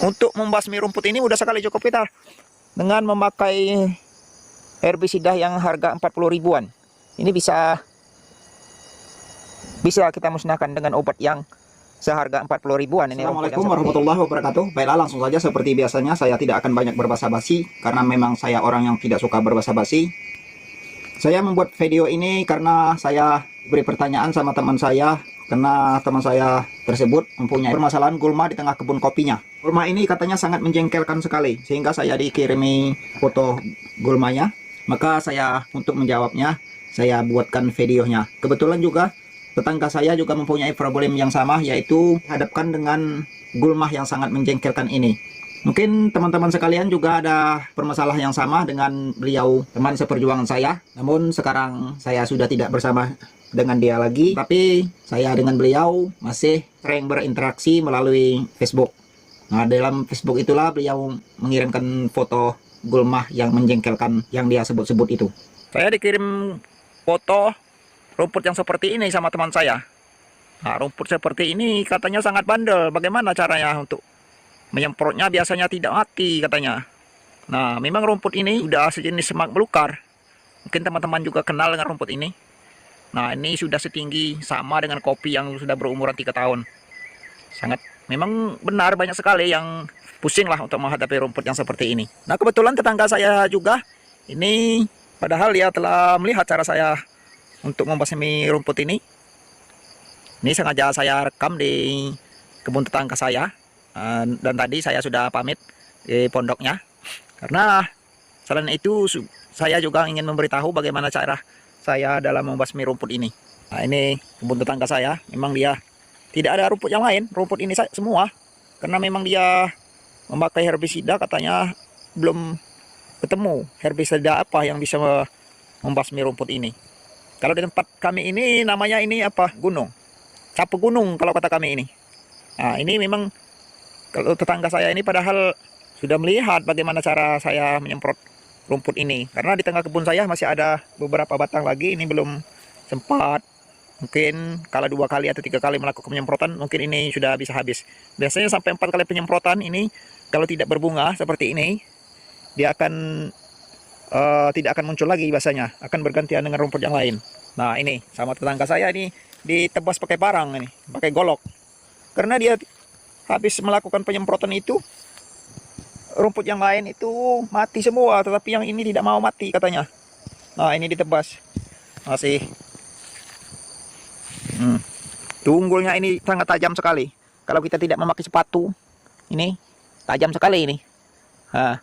Untuk membasmi rumput ini mudah sekali cukup kita dengan memakai herbisida yang harga 40 ribuan. Ini bisa kita musnahkan dengan obat yang seharga 40 ribuan. Ini Assalamualaikum warahmatullahi wabarakatuh. Baiklah, langsung saja seperti biasanya saya tidak akan banyak berbasa-basi karena memang saya orang yang tidak suka berbasa-basi. Saya membuat video ini karena saya beri pertanyaan sama teman saya, karena teman saya tersebut mempunyai permasalahan gulma di tengah kebun kopinya. Gulma ini katanya sangat menjengkelkan sekali, sehingga saya dikirimi foto gulmanya. Maka saya untuk menjawabnya, saya buatkan videonya. Kebetulan juga tetangga saya juga mempunyai problem yang sama, yaitu hadapkan dengan gulma yang sangat menjengkelkan ini. Mungkin teman-teman sekalian juga ada permasalahan yang sama dengan beliau, teman seperjuangan saya. Namun sekarang saya sudah tidak bersama dengan dia lagi, tapi saya dengan beliau masih sering berinteraksi melalui Facebook. Nah, dalam Facebook itulah beliau mengirimkan foto gulma yang menjengkelkan yang dia sebut-sebut itu. Saya dikirim foto rumput yang seperti ini sama teman saya. Nah, rumput seperti ini katanya sangat bandel. Bagaimana caranya untuk menyemprotnya? Biasanya tidak mati katanya. Nah, memang rumput ini sudah sejenis semak belukar. Mungkin teman-teman juga kenal dengan rumput ini. Nah, ini sudah setinggi sama dengan kopi yang sudah berumuran 3 tahun. Sangat, memang benar banyak sekali yang pusing lah untuk menghadapi rumput yang seperti ini. Nah, kebetulan tetangga saya juga ini, padahal dia telah melihat cara saya untuk membasmi rumput ini. Ini sengaja saya rekam di kebun tetangga saya. Dan tadi saya sudah pamit di pondoknya. Karena selain itu saya juga ingin memberitahu bagaimana cara saya dalam membasmi rumput ini. Nah, ini kebun tetangga saya. Memang dia tidak ada rumput yang lain. Rumput ini semua. Karena memang dia memakai herbisida, katanya belum ketemu herbisida apa yang bisa membasmi rumput ini. Kalau di tempat kami ini namanya ini apa? Gunung. Sapu gunung kalau kata kami ini. Nah, ini memang kalau tetangga saya ini padahal sudah melihat bagaimana cara saya menyemprot rumput ini. Karena di tengah kebun saya masih ada beberapa batang lagi. Ini belum sempat. Mungkin kalau 2 kali atau 3 kali melakukan penyemprotan, mungkin ini sudah bisa habis. Biasanya sampai 4 kali penyemprotan ini, kalau tidak berbunga seperti ini, dia akan tidak akan muncul lagi biasanya, akan bergantian dengan rumput yang lain. Nah, ini sama tetangga saya ini ditebas pakai parang ini, pakai golok. Karena dia habis melakukan penyemprotan itu, rumput yang lain itu mati semua, tetapi yang ini tidak mau mati katanya. Nah, ini ditebas. Masih tunggulnya ini sangat tajam sekali. Kalau kita tidak memakai sepatu, ini tajam sekali ini. Nah,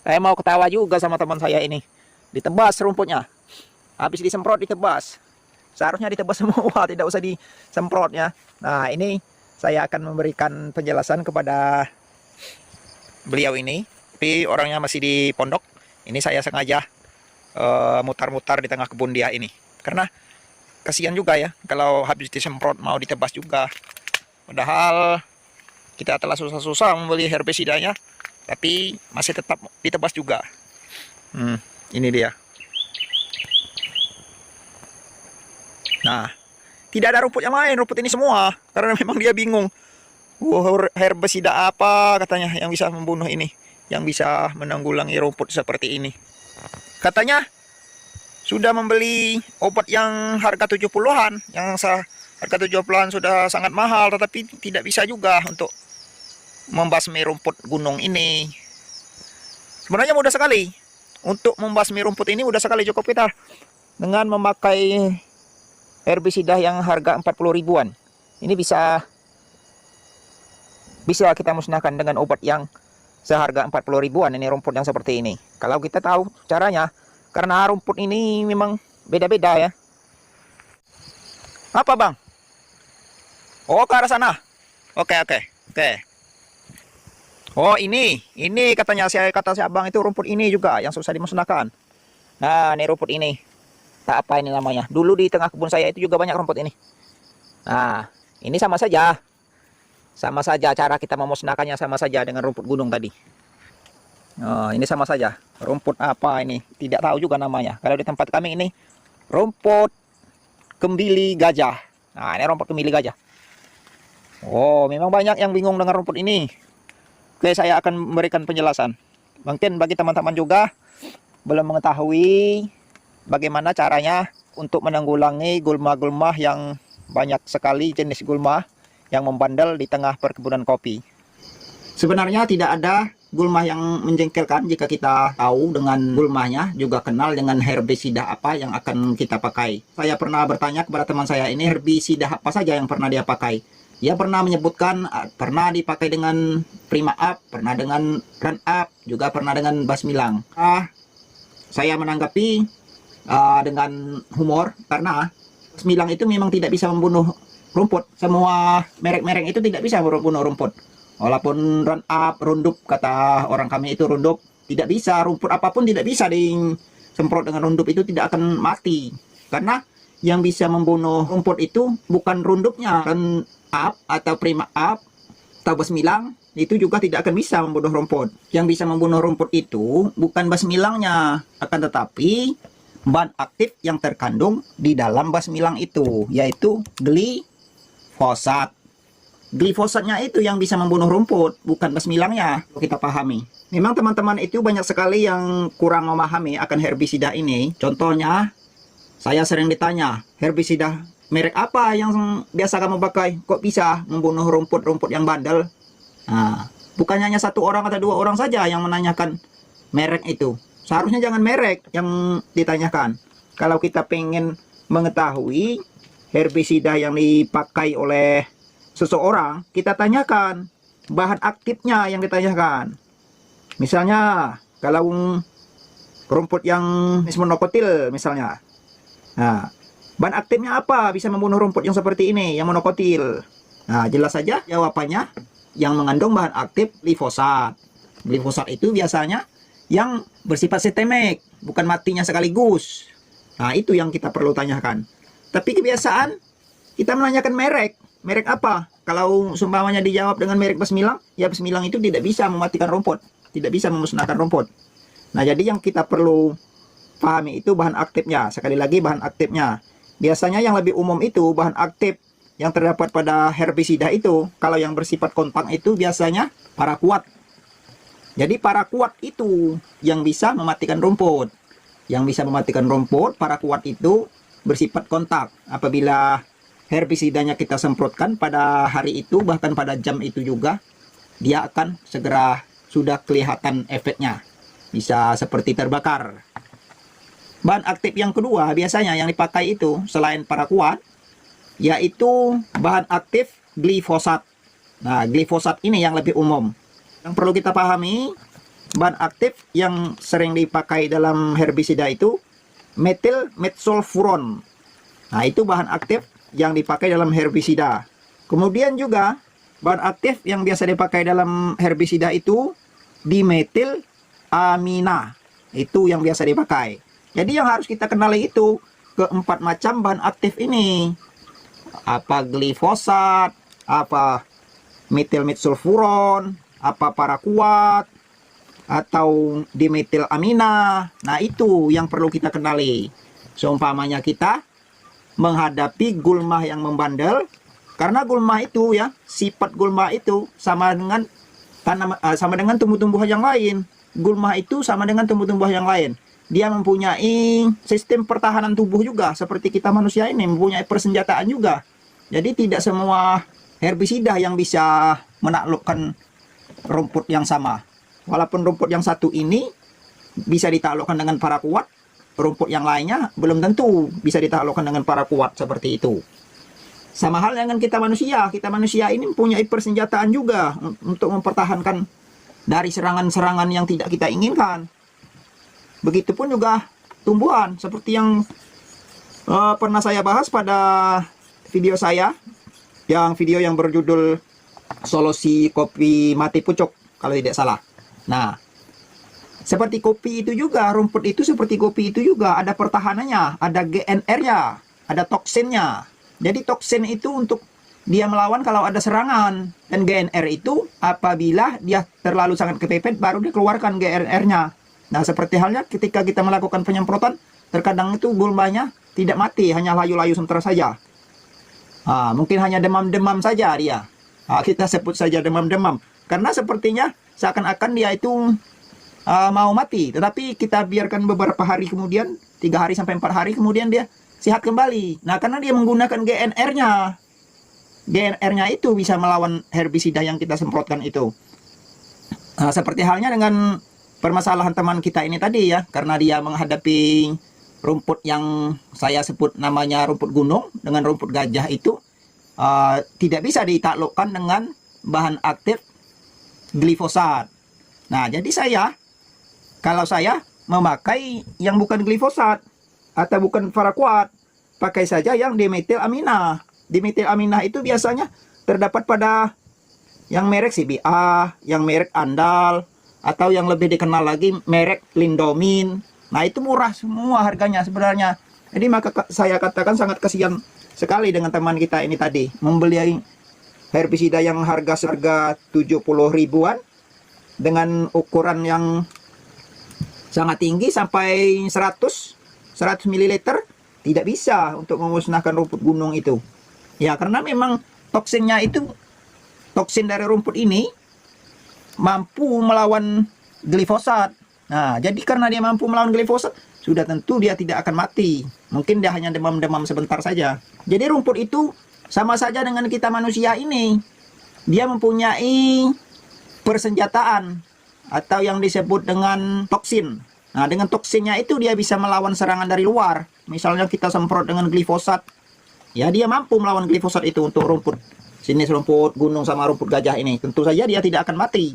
saya mau ketawa juga sama teman saya ini. Ditebas rumputnya. Habis disemprot ditebas. Seharusnya ditebas semua, tidak usah disemprotnya. Nah, ini saya akan memberikan penjelasan kepada beliau ini. Tapi orangnya masih di pondok. Ini saya sengaja mutar-mutar di tengah kebun dia ini. Karena kasihan juga ya kalau habis disemprot mau ditebas juga. Padahal kita telah susah-susah membeli herbisidanya, tapi masih tetap ditebas juga. Ini dia. Nah, tidak ada rumput yang lain, rumput ini semua. Karena memang dia bingung. Herbisida apa katanya yang bisa membunuh ini, yang bisa menanggulangi rumput seperti ini. Katanya sudah membeli obat yang harga 70-an, yang harga 70-an sudah sangat mahal, tetapi tidak bisa juga untuk membasmi rumput gunung ini. Sebenarnya mudah sekali. Untuk membasmi rumput ini mudah sekali, cukup kita dengan memakai herbisida yang harga 40 ribuan. Ini bisa kita musnahkan dengan obat yang seharga 40 ribuan. Ini rumput yang seperti ini. Kalau kita tahu caranya, karena rumput ini memang beda-beda ya. Apa bang? Oh, ke arah sana. Oke. Oh, ini katanya kata si abang itu rumput ini juga yang susah dimusnahkan. Nah, ini rumput ini. Tak apa ini namanya. Dulu di tengah kebun saya itu juga banyak rumput ini. Nah, ini sama saja. Sama saja cara kita memusnahkannya, sama saja dengan rumput gunung tadi. Oh, ini sama saja. Rumput apa ini? Tidak tahu juga namanya. Kalau di tempat kami ini rumput kembili gajah. Nah, ini rumput kembili gajah. Oh, memang banyak yang bingung dengan rumput ini. Oke, saya akan memberikan penjelasan. Mungkin bagi teman-teman juga belum mengetahui bagaimana caranya untuk menanggulangi gulma-gulma yang banyak sekali jenis gulma yang membandel di tengah perkebunan kopi. Sebenarnya tidak ada gulma yang menjengkelkan jika kita tahu dengan gulmanya, juga kenal dengan herbisida apa yang akan kita pakai. Saya pernah bertanya kepada teman saya ini herbisida apa saja yang pernah dia pakai. Dia pernah menyebutkan pernah dipakai dengan Prima Up, pernah dengan Roundup, juga pernah dengan Basmilang. Saya menanggapi dengan humor karena Basmilang itu memang tidak bisa membunuh rumput. Semua merek-merek itu tidak bisa membunuh rumput. Walaupun Roundup, kata orang kami itu Roundup, tidak bisa, rumput apapun tidak bisa disemprot dengan Roundup, itu tidak akan mati. Karena yang bisa membunuh rumput itu bukan Roundupnya, Roundup atau Prima Up atau Basmilang, itu juga tidak akan bisa membunuh rumput. Yang bisa membunuh rumput itu bukan Basmilangnya, akan tetapi bahan aktif yang terkandung di dalam Basmilang itu, yaitu glifosat. Glifosatnya itu yang bisa membunuh rumput, bukan Basmilangnya. Kita pahami. Memang teman-teman itu banyak sekali yang kurang memahami akan herbisida ini. Contohnya, saya sering ditanya, herbisida merek apa yang biasa kamu pakai? Kok bisa membunuh rumput-rumput yang bandel? Nah, bukan hanya satu orang atau dua orang saja yang menanyakan merek itu. Seharusnya jangan merek yang ditanyakan. Kalau kita pengen mengetahui herbisida yang dipakai oleh seseorang, kita tanyakan bahan aktifnya yang ditanyakan. Misalnya, kalau rumput yang monokotil misalnya. Nah, bahan aktifnya apa bisa membunuh rumput yang seperti ini, yang monokotil? Nah, jelas saja jawabannya yang mengandung bahan aktif glifosat. Glifosat itu biasanya yang bersifat sistemik, bukan matinya sekaligus. Nah, itu yang kita perlu tanyakan. Tapi kebiasaan kita menanyakan merek. Merek apa? Kalau seumpamanya dijawab dengan merek Basmilang, ya Basmilang itu tidak bisa mematikan rumput, tidak bisa memusnahkan rumput. Nah, jadi yang kita perlu pahami itu bahan aktifnya. Sekali lagi bahan aktifnya. Biasanya yang lebih umum itu bahan aktif yang terdapat pada herbisida itu, kalau yang bersifat kontak itu biasanya paraquat. Jadi paraquat itu yang bisa mematikan rumput. Yang bisa mematikan rumput, paraquat itu bersifat kontak. Apabila herbisidanya kita semprotkan pada hari itu, bahkan pada jam itu juga, dia akan segera sudah kelihatan efeknya. Bisa seperti terbakar. Bahan aktif yang kedua biasanya yang dipakai itu selain paraquat, yaitu bahan aktif glifosat. Nah, glifosat ini yang lebih umum. Yang perlu kita pahami, bahan aktif yang sering dipakai dalam herbisida itu metil metsulfuron. Nah, itu bahan aktif yang dipakai dalam herbisida. Kemudian juga bahan aktif yang biasa dipakai dalam herbisida itu dimetil amina. Itu yang biasa dipakai. Jadi yang harus kita kenali itu keempat macam bahan aktif ini. Apa glifosat, apa metil metsulfuron, apa paraquat, atau dimetil amina. Nah, itu yang perlu kita kenali. Seumpamanya kita menghadapi gulma yang membandel, karena gulma itu ya, sifat gulma itu sama dengan sama dengan tumbuh-tumbuhan yang lain. Gulma itu sama dengan tumbuh-tumbuhan yang lain. Dia mempunyai sistem pertahanan tubuh juga, seperti kita manusia ini mempunyai persenjataan juga. Jadi tidak semua herbisida yang bisa menaklukkan rumput yang sama. Walaupun rumput yang satu ini bisa ditaklukkan dengan paraquat, rumput yang lainnya belum tentu bisa ditaklukkan dengan paraquat seperti itu. Sama hal dengan kita manusia. Kita manusia ini mempunyai persenjataan juga untuk mempertahankan dari serangan-serangan yang tidak kita inginkan. Begitupun juga tumbuhan, seperti yang pernah saya bahas pada video saya, video yang berjudul Solusi Kopi Mati Pucuk, kalau tidak salah. Nah, seperti kopi itu juga, rumput itu seperti kopi itu juga ada pertahanannya, ada GNR-nya, ada toksinnya. Jadi toksin itu untuk dia melawan kalau ada serangan, dan GNR itu apabila dia terlalu sangat kepepet baru dikeluarkan GNR-nya. Nah, seperti halnya ketika kita melakukan penyemprotan, terkadang itu gulmanya tidak mati, hanya layu-layu sementara saja. Mungkin hanya demam-demam saja dia. Kita sebut saja demam-demam, karena sepertinya seakan-akan dia itu mau mati. Tetapi kita biarkan beberapa hari kemudian, 3 hari sampai 4 hari kemudian dia sehat kembali. Nah, karena dia menggunakan GNR-nya. GNR-nya itu bisa melawan herbisida yang kita semprotkan itu. Seperti halnya dengan permasalahan teman kita ini tadi ya, karena dia menghadapi rumput yang saya sebut namanya rumput gunung dengan rumput gajah itu tidak bisa ditaklukkan dengan bahan aktif glifosat. Nah, jadi kalau saya memakai yang bukan glifosat atau bukan paraquat, pakai saja yang dimetilaminah. Dimetilaminah itu biasanya terdapat pada yang merek CBA, yang merek Andal, atau yang lebih dikenal lagi merek Lindomin. Nah, itu murah semua harganya sebenarnya. Jadi maka saya katakan sangat kasihan sekali dengan teman kita ini tadi membeli herbisida yang harga 70 ribuan dengan ukuran yang sangat tinggi sampai 100 ml, tidak bisa untuk memusnahkan rumput gunung itu. Ya, karena memang toksin dari rumput ini mampu melawan glifosat. Nah, jadi karena dia mampu melawan glifosat, sudah tentu dia tidak akan mati. Mungkin dia hanya demam-demam sebentar saja. Jadi rumput itu sama saja dengan kita manusia ini. Dia mempunyai persenjataan atau yang disebut dengan toksin. Nah, dengan toksinnya itu dia bisa melawan serangan dari luar. Misalnya kita semprot dengan glifosat, ya dia mampu melawan glifosat itu untuk rumput jenis rumput gunung sama rumput gajah ini. Tentu saja dia tidak akan mati.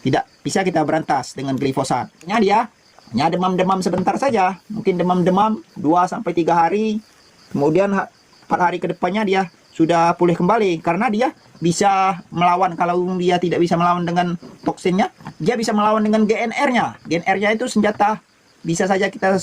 Tidak bisa kita berantas dengan glifosat. Dia hanya demam-demam sebentar saja. Mungkin demam-demam 2-3 hari. Kemudian 4 hari ke depannya dia sudah pulih kembali. Karena dia bisa melawan, kalau dia tidak bisa melawan dengan toksinnya, dia bisa melawan dengan GNR-nya. GNR-nya itu senjata, bisa saja kita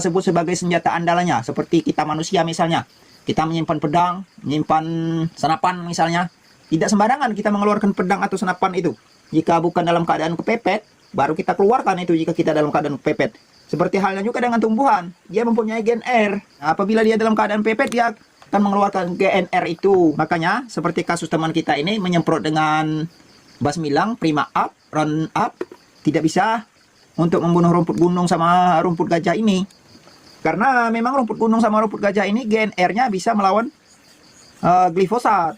sebut sebagai senjata andalannya. Seperti kita manusia misalnya. Kita menyimpan pedang, menyimpan senapan misalnya. Tidak sembarangan kita mengeluarkan pedang atau senapan itu. Jika bukan dalam keadaan kepepet, baru kita keluarkan itu jika kita dalam keadaan kepepet. Seperti halnya juga dengan tumbuhan. Dia mempunyai GNR. Nah, apabila dia dalam keadaan pepet, dia akan mengeluarkan GNR itu. Makanya, seperti kasus teman kita ini, menyemprot dengan Basmilang, Prima Up, Roundup, tidak bisa untuk membunuh rumput gunung sama rumput gajah ini. Karena memang rumput gunung sama rumput gajah ini, GNR-nya bisa melawan glifosat.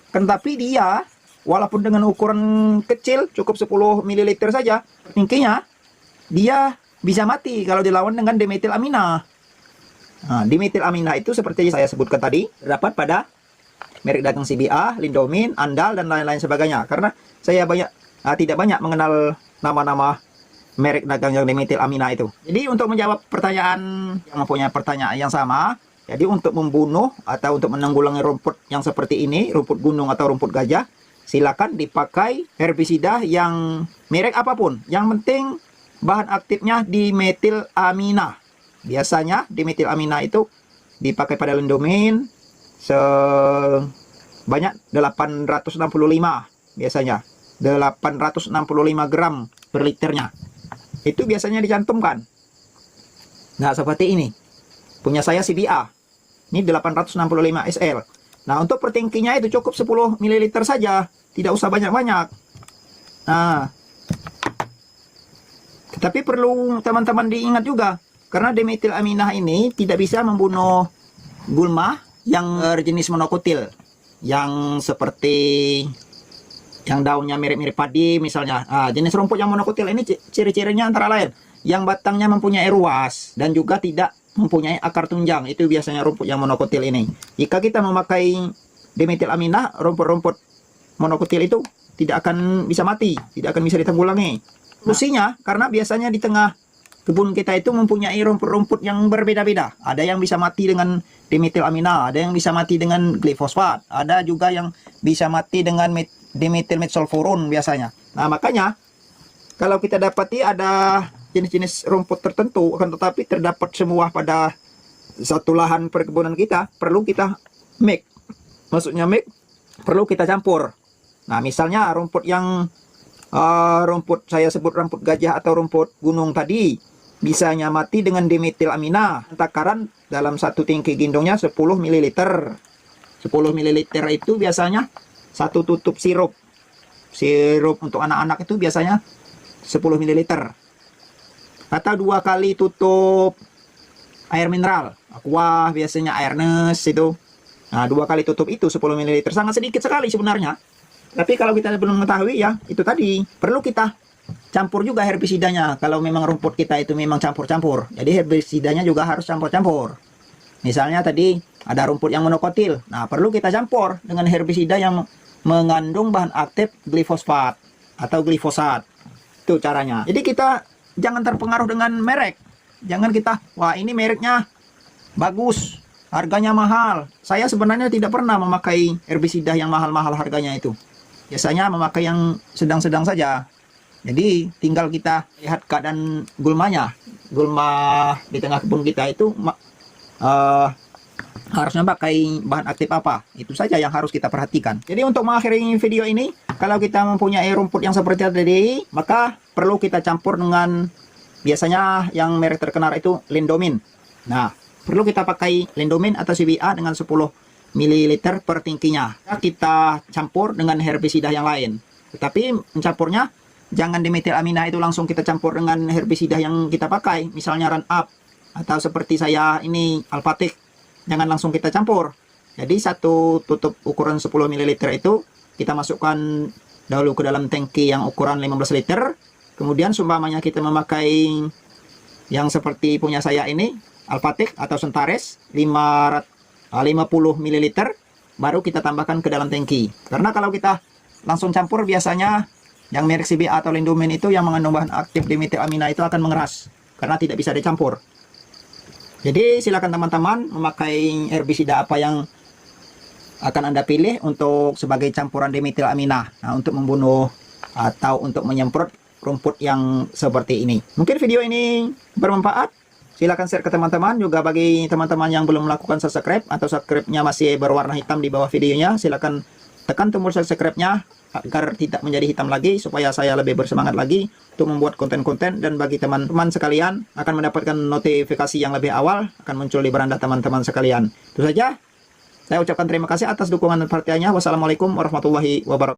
Tetapi dia, walaupun dengan ukuran kecil, cukup 10 ml saja, tingginya, dia bisa mati kalau dilawan dengan dimetilaminah. Nah, dimetilaminah itu seperti saya sebutkan tadi, terdapat pada merek dagang CBA, Lindomin, Andal, dan lain-lain sebagainya. Karena saya tidak banyak mengenal nama-nama merek dagang yang dimetilaminah itu. Jadi untuk menjawab pertanyaan yang mempunyai pertanyaan yang sama, jadi untuk membunuh atau untuk menanggulangi rumput yang seperti ini, rumput gunung atau rumput gajah, silakan dipakai herbisida yang merek apapun. Yang penting bahan aktifnya dimetilaminah. Biasanya dimetilaminah itu dipakai pada Lindomin sebanyak 865 biasanya. 865 gram per liternya. Itu biasanya dicantumkan. Nah, seperti ini. Punya saya CBA. Ini 865 SL. Nah, untuk per tangkinya itu cukup 10 ml saja. Tidak usah banyak-banyak. Nah, tetapi perlu teman-teman diingat juga. Karena dimetilaminah ini tidak bisa membunuh gulma yang jenis monokotil. Yang seperti yang daunnya mirip-mirip padi misalnya. Jenis rumput yang monokotil ini ciri-cirinya antara lain. Yang batangnya mempunyai ruas dan juga tidak mempunyai akar tunjang. Itu biasanya rumput yang monokotil ini. Jika kita memakai dimetilaminah, rumput-rumput monokotil itu tidak akan bisa mati, tidak akan bisa ditanggulangi. Solusinya, karena biasanya di tengah kebun kita itu mempunyai rumput-rumput yang berbeda-beda. Ada yang bisa mati dengan dimetilaminah, ada yang bisa mati dengan glifosat, ada juga yang bisa mati dengan dimetylmetsulfuron biasanya. Nah, makanya kalau kita dapati ada jenis-jenis rumput tertentu, akan tetapi terdapat semua pada satu lahan perkebunan kita, perlu kita mix. Maksudnya mix, perlu kita campur. Nah, misalnya rumput yang rumput saya sebut rumput gajah atau rumput gunung tadi, bisanya mati dengan dimetilaminah. Takaran dalam satu tangki gendongnya 10 ml. 10 ml itu biasanya satu tutup sirup Sirup untuk anak-anak itu biasanya 10 ml. Atau 2 kali tutup air mineral. Aqua biasanya Airness itu. Nah, 2 kali tutup itu 10 ml. Sangat sedikit sekali sebenarnya. Tapi kalau kita belum mengetahui ya, itu tadi perlu kita campur juga herbisidanya. Kalau memang rumput kita itu memang campur-campur. Jadi herbisidanya juga harus campur-campur. Misalnya tadi ada rumput yang monokotil. Nah, perlu kita campur dengan herbisida yang mengandung bahan aktif glifosat atau glifosat. Itu caranya. Jadi kita jangan terpengaruh dengan merek. Jangan kita, wah ini mereknya bagus, harganya mahal. Saya sebenarnya tidak pernah memakai herbisida yang mahal-mahal harganya itu. Biasanya memakai yang sedang-sedang saja. Jadi tinggal kita lihat keadaan gulmanya. Gulma di tengah kebun kita itu harusnya pakai bahan aktif apa. Itu saja yang harus kita perhatikan. Jadi untuk mengakhiri video ini, kalau kita mempunyai rumput yang seperti tadi, maka perlu kita campur dengan biasanya yang merek terkenal itu Lindomin. Nah, perlu kita pakai Lindomin atau CBA dengan 10 ml per tangkinya. Kita campur dengan herbisida yang lain. Tetapi mencampurnya jangan dimetilamina itu langsung kita campur dengan herbisida yang kita pakai. Misalnya Roundup atau seperti saya ini Alphatic. Jangan langsung kita campur. Jadi satu tutup ukuran 10 ml itu kita masukkan dahulu ke dalam tangki yang ukuran 15 liter. Kemudian seumpamanya kita memakai yang seperti punya saya ini Alphatic atau Sentares 50 ml, baru kita tambahkan ke dalam tangki. Karena kalau kita langsung campur biasanya yang merek CBA atau Lindomin itu yang mengandung bahan aktif dimetilamina itu akan mengeras karena tidak bisa dicampur. Jadi silakan teman-teman memakai herbisida apa yang akan Anda pilih untuk sebagai campuran dimetilamina. Nah, untuk membunuh atau untuk menyemprot rumput yang seperti ini. Mungkin video ini bermanfaat. Silakan share ke teman-teman. Juga bagi teman-teman yang belum melakukan subscribe atau subscribe-nya masih berwarna hitam di bawah videonya, silakan tekan tombol subscribe-nya agar tidak menjadi hitam lagi, supaya saya lebih bersemangat lagi untuk membuat konten-konten. Dan bagi teman-teman sekalian akan mendapatkan notifikasi yang lebih awal, akan muncul di beranda teman-teman sekalian. Itu saja. Saya ucapkan terima kasih atas dukungan dan perhatiannya. Wassalamualaikum warahmatullahi wabarakatuh.